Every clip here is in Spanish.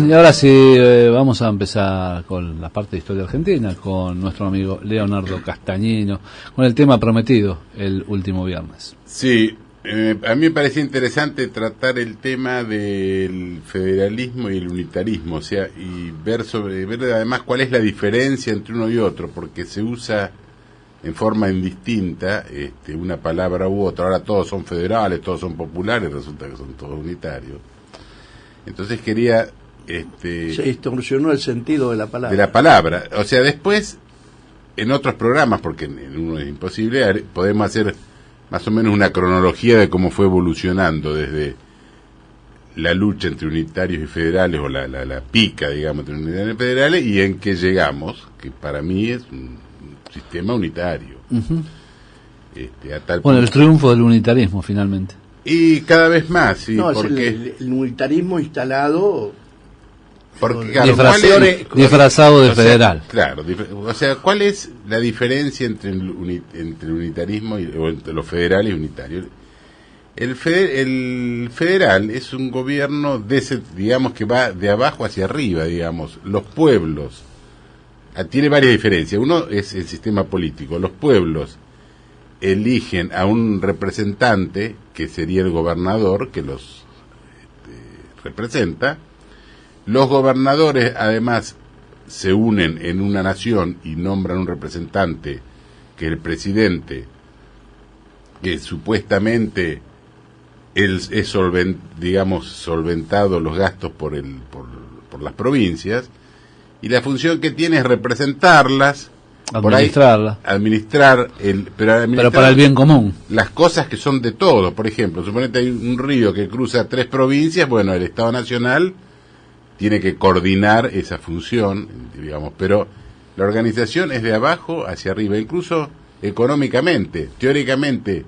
Y ahora sí, vamos a empezar con la parte de historia argentina, con nuestro amigo Leonardo Castañino, con el tema prometido el último viernes. Sí, a mí me parecía interesante tratar el tema del federalismo y el unitarismo, o sea, y ver además cuál es la diferencia entre uno y otro, porque se usa en forma indistinta una palabra u otra. Ahora todos son federales, todos son populares, resulta que son todos unitarios. Entonces quería... se distorsionó el sentido de la palabra. De la palabra. O sea, después, en otros programas, porque en uno es imposible, podemos hacer más o menos una cronología de cómo fue evolucionando desde la lucha entre unitarios y federales, o la pica, digamos, entre unitarios y federales, y en que llegamos, que para mí es un sistema unitario. Uh-huh. A tal Bueno, punto. el triunfo del unitarismo, finalmente. Y cada vez más, sí, No, porque... es el unitarismo instalado... Porque, claro, disfrazado de o sea, federal. Claro, o sea, ¿cuál es la diferencia entre el unitarismo o entre los federales y unitarios? El federal es un gobierno digamos, que va de abajo hacia arriba, digamos. Los pueblos, tiene varias diferencias. Uno es el sistema político. Los pueblos eligen a un representante, que sería el gobernador, que los representa. Los gobernadores, además, se unen en una nación y nombran un representante, que es el presidente, que supuestamente es solventado los gastos por las provincias, y la función que tiene es representarlas, administrar, pero para el bien común. Las cosas que son de todos. Por ejemplo, suponete hay un río que cruza 3 provincias, bueno, el Estado Nacional tiene que coordinar esa función, digamos, pero la organización es de abajo hacia arriba, incluso económicamente. Teóricamente,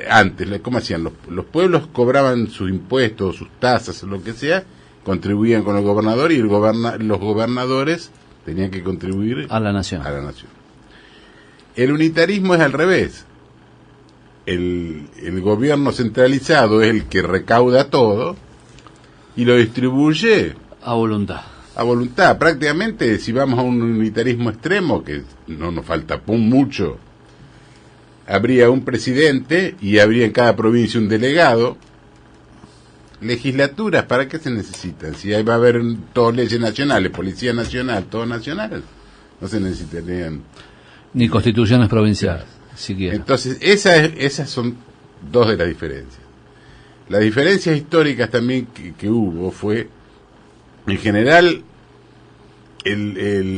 antes, ¿cómo hacían? Los pueblos cobraban sus impuestos, sus tasas, lo que sea, contribuían con el gobernador, y los gobernadores tenían que contribuir a la nación. El unitarismo es al revés. El gobierno centralizado es el que recauda todo y lo distribuye a voluntad. A voluntad. Prácticamente, si vamos a un unitarismo extremo, que no nos falta mucho, habría un presidente y habría en cada provincia un delegado. Legislaturas, ¿para qué se necesitan? Si ahí va a haber todas leyes nacionales, policía nacional, todos nacionales, no se necesitarían. Ni constituciones provinciales, siquiera. Entonces, esas son dos de las diferencias. Las diferencias históricas también que hubo fue, en general,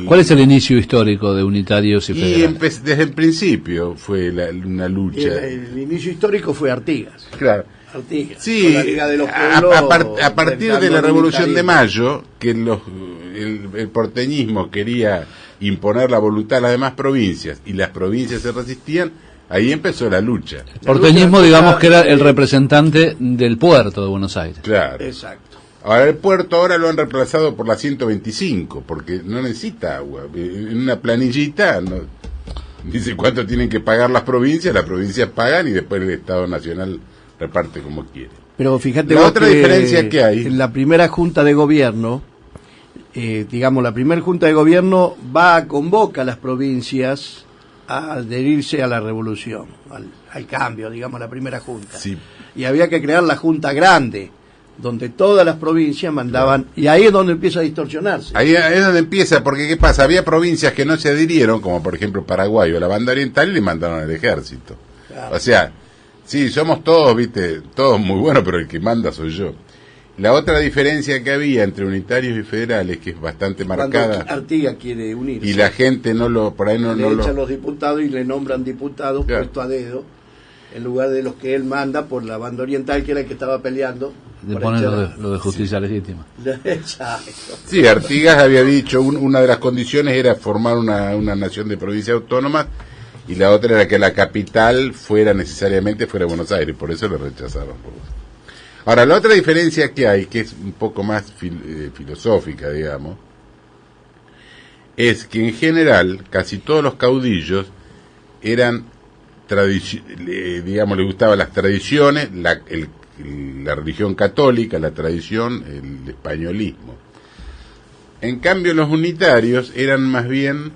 ¿Cuál es el inicio histórico de unitarios y federales? Desde el principio fue una lucha. El inicio histórico fue Artigas. Claro. Artigas. Sí, la Liga de los Pueblos, a partir de la Revolución de Mayo, que el porteñismo quería imponer la voluntad a las demás provincias, y las provincias se resistían, ahí empezó la lucha. El porteñismo, digamos, que era el representante del puerto de Buenos Aires. Claro. Exacto. Ahora el puerto lo han reemplazado por la 125, porque no necesita agua. En una planillita dice cuánto tienen que pagar las provincias pagan, y después el Estado Nacional reparte como quiere. Pero fíjate, la otra diferencia que hay, en la primera Junta de Gobierno, la primera Junta de Gobierno convoca a las provincias a adherirse a la revolución, al cambio, digamos, la primera Junta. Sí. Y había que crear la Junta Grande, donde todas las provincias mandaban, y ahí es donde empieza a distorsionarse. Ahí es donde empieza, porque ¿qué pasa? Había provincias que no se adhirieron, como por ejemplo Paraguay o la Banda Oriental, y le mandaron al ejército. Claro. O sea, sí, somos todos, todos muy buenos, pero el que manda soy yo. La otra diferencia que había entre unitarios y federales, que es bastante marcada. Cuando Artigas quiere unirse. Y la gente por ahí no le echan los diputados y le nombran diputados, claro, puesto a dedo, en lugar de los que él manda por la Banda Oriental, que era el que estaba peleando. De poner lo de justicia legítima. Exacto. Sí, Artigas había dicho, una de las condiciones era formar una nación de provincias autónomas, y la otra era que la capital necesariamente fuera Buenos Aires, por eso lo rechazaron. Ahora, la otra diferencia que hay, que es un poco más filosófica, digamos, es que en general casi todos los caudillos eran, digamos, les gustaban las tradiciones, la religión católica, la tradición, el españolismo. En cambio, los unitarios eran más bien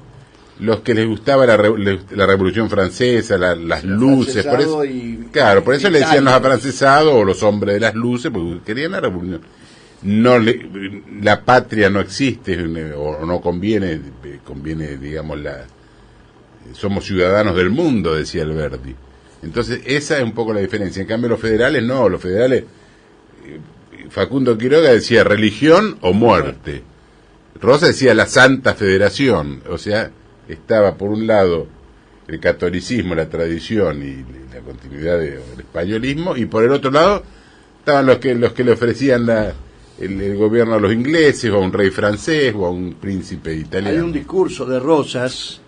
los que les gustaba la Revolución Francesa, las luces. Por eso, claro, por eso le decían los afrancesados o los hombres de las luces, porque querían la revolución. La patria no existe, o no conviene, digamos, somos ciudadanos del mundo, decía Alberti. Entonces, esa es un poco la diferencia. En cambio, los federales no, los federales, Facundo Quiroga decía religión o muerte. Rosa decía la Santa Federación, o sea, estaba por un lado el catolicismo, la tradición y la continuidad del españolismo, y por el otro lado estaban los que le ofrecían el gobierno a los ingleses, o a un rey francés, o a un príncipe italiano. Hay un discurso de Rosas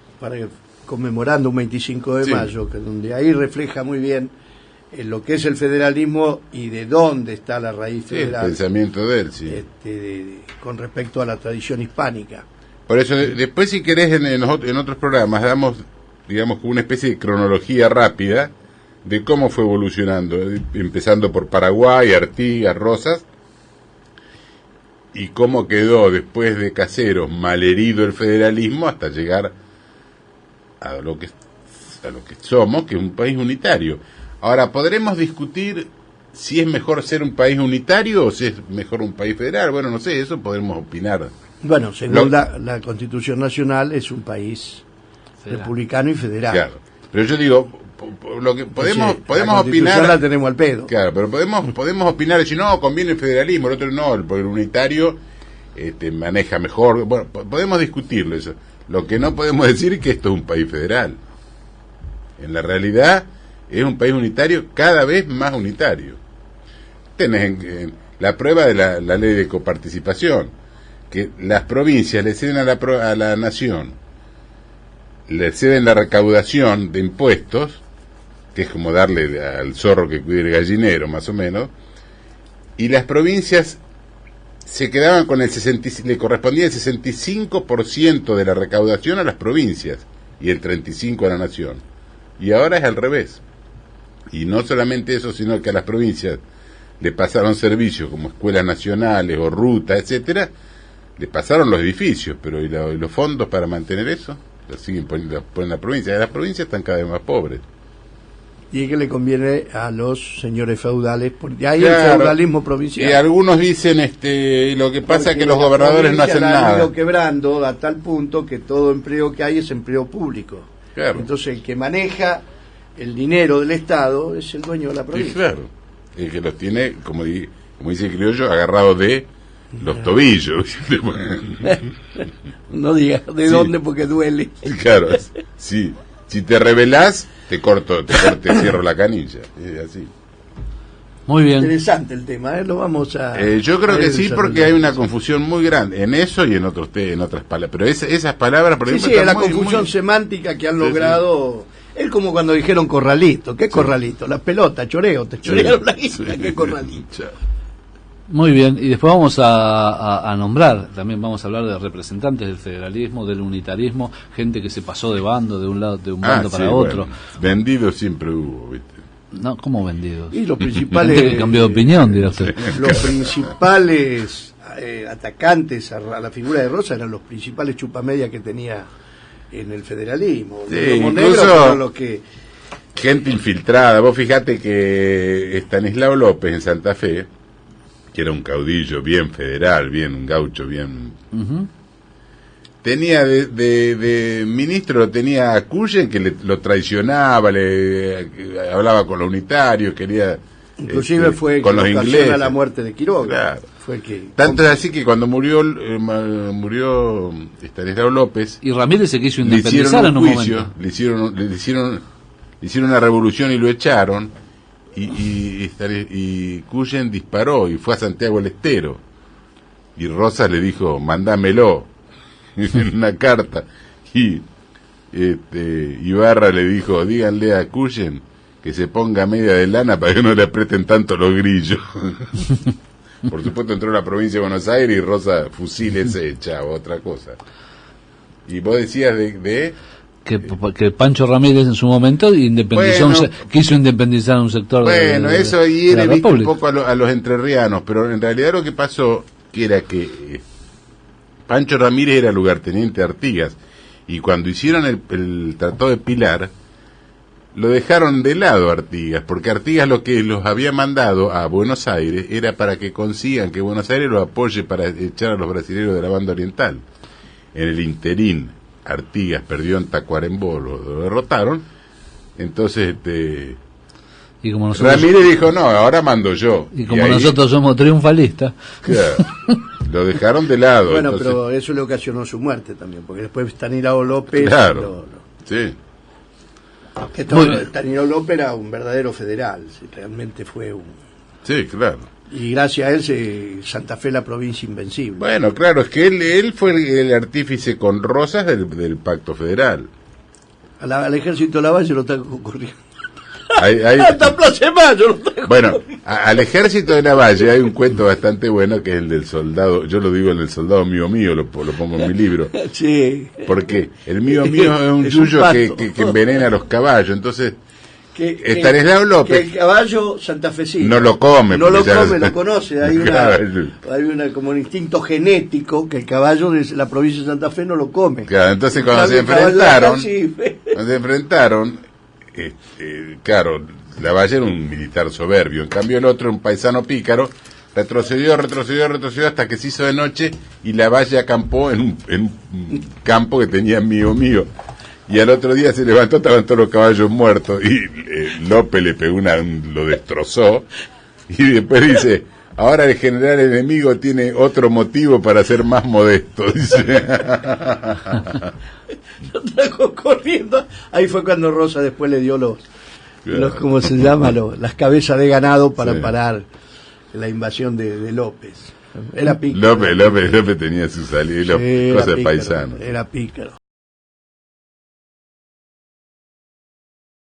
conmemorando un 25 de mayo, donde ahí refleja muy bien lo que es el federalismo y de dónde está la raíz federal. El pensamiento de él, sí. Con respecto a la tradición hispánica. Por eso, después, si querés, en otros programas damos, digamos, una especie de cronología rápida de cómo fue evolucionando, empezando por Paraguay, Artigas, Rosas, y cómo quedó después de Caseros malherido el federalismo hasta llegar a lo que somos, que es un país unitario. Ahora, podremos discutir si es mejor ser un país unitario o si es mejor un país federal. Bueno, no sé, eso podemos opinar. Bueno, según la Constitución Nacional es un país republicano y federal. Claro, pero yo digo, lo que podemos la opinar, la tenemos al pedo. Claro, pero podemos opinar si no conviene el federalismo, el otro no, porque el unitario maneja mejor. Bueno, podemos discutirlo eso. Lo que no podemos decir es que esto es un país federal. En la realidad es un país unitario, cada vez más unitario. Tenés la prueba de la ley de coparticipación, que las provincias le ceden a la nación, le ceden la recaudación de impuestos, que es como darle al zorro que cuide el gallinero, más o menos, y las provincias se quedaban con le correspondía el 65% de la recaudación a las provincias y el 35% a la nación. Y ahora es al revés. Y no solamente eso, sino que a las provincias le pasaron servicios como escuelas nacionales o rutas, etcétera, le pasaron los edificios, pero ¿y los fondos para mantener eso? Los siguen poniendo en la provincia. Las provincias están cada vez más pobres. Y es que le conviene a los señores feudales, porque hay el feudalismo provincial. Y algunos dicen, lo que pasa es que los gobernadores no hacen nada. Han ido quebrando a tal punto que todo empleo que hay es empleo público. Claro. Entonces el que maneja el dinero del Estado es el dueño de la provincia. Sí, claro. El que los tiene, como dice el criollo, agarrados de los tobillos. No digas de dónde porque duele. Claro, sí. Si te rebelás, te cierro la canilla. Es así. Muy bien. Interesante el tema, lo vamos a... yo creo que sí, porque hay una confusión muy grande en eso y en otras palabras. Pero esas palabras, por ejemplo... Sí, es la confusión semántica que han logrado... Es como cuando dijeron corralito. ¿Qué corralito? La pelota, choreo, te chorearon la guita. ¿Qué corralito? Muy bien, y después vamos a nombrar, también vamos a hablar de representantes del federalismo, del unitarismo, gente que se pasó de bando, de un bando para otro. Bueno, vendidos siempre hubo, ¿viste? No, ¿cómo vendidos? Y los principales... Gente que cambió de opinión, dirá usted. Los principales atacantes a la figura de Rosa eran los principales chupamedia que tenía en el federalismo. Sí, los incluso negros fueron los que... gente infiltrada. Vos fijate que Estanislao López en Santa Fe, que era un caudillo bien federal, un gaucho bien... Tenía de ministro, tenía a Cuyen, que lo traicionaba, hablaba con los unitarios, quería... Inclusive fue con los ingleses. A la muerte de Quiroga. Claro. Fue que... Tanto es así que cuando murió Estanislao López... Y Ramírez se quiso le independizar en un juicio, momento. le hicieron una revolución y lo echaron, y Cuyen disparó y fue a Santiago del Estero, y Rosas le dijo, mandámelo en una carta, y Ibarra le dijo, díganle a Cuyen que se ponga media de lana para que no le aprieten tanto los grillos. Por supuesto entró a la provincia de Buenos Aires y Rosa fusiles hecha o otra cosa. Y vos decías de que Pancho Ramírez en su momento quiso independizar un sector eso hiere, de la viste, un República. poco a los entrerrianos, pero en realidad lo que pasó que era que Pancho Ramírez era lugarteniente de Artigas, y cuando hicieron el Tratado de Pilar, lo dejaron de lado Artigas, porque Artigas lo que los había mandado a Buenos Aires era para que consigan que Buenos Aires los apoye para echar a los brasileños de la banda oriental. En el interín, Artigas perdió en Tacuarembó, lo derrotaron, entonces y como nosotros, Ramírez dijo, no, ahora mando yo. Y como ahí, nosotros somos triunfalistas. claro, lo dejaron de lado. Bueno, entonces, pero eso le ocasionó su muerte también, porque después Estanislao López... claro, sí. Estanislao López era un verdadero federal, realmente fue un... Sí, claro. Y gracias a él Santa Fe la provincia invencible. Bueno, claro, es que él fue el artífice con Rosas del Pacto Federal. Al ejército de Lavalle lo está ocurriendo. Hay- Hasta Plaza de Mayo lo está bueno, al ejército de Lavalle hay un cuento bastante bueno que es el del soldado, yo lo digo en el soldado mío, lo pongo en mi libro. Sí. Porque el mío es un Es un yuyo pato. que envenena a los caballos, entonces Que Estanislao López que el caballo santafesino no lo come. no lo porque ya- come, lo conoce. Hay una como un instinto genético que el caballo de la provincia de Santa Fe no lo come. Claro, entonces cuando En se cambio, el caballo enfrentaron, de acá sí. claro, Lavalle era un militar soberbio, en cambio el otro, un paisano pícaro, retrocedió hasta que se hizo de noche y Lavalle acampó en un campo que tenía mío. Y al otro día se levantó, estaban todos los caballos muertos y López le pegó lo destrozó y después dice, ahora el general enemigo tiene otro motivo para ser más modesto, dice. Lo trajo corriendo. Ahí fue cuando Rosa después le dio los ¿cómo se llama? Las cabezas de ganado para Sí. parar la invasión de López. Era pícaro. López tenía su salida, Sí, era cosas de pícaro, paisano. Era pícaro.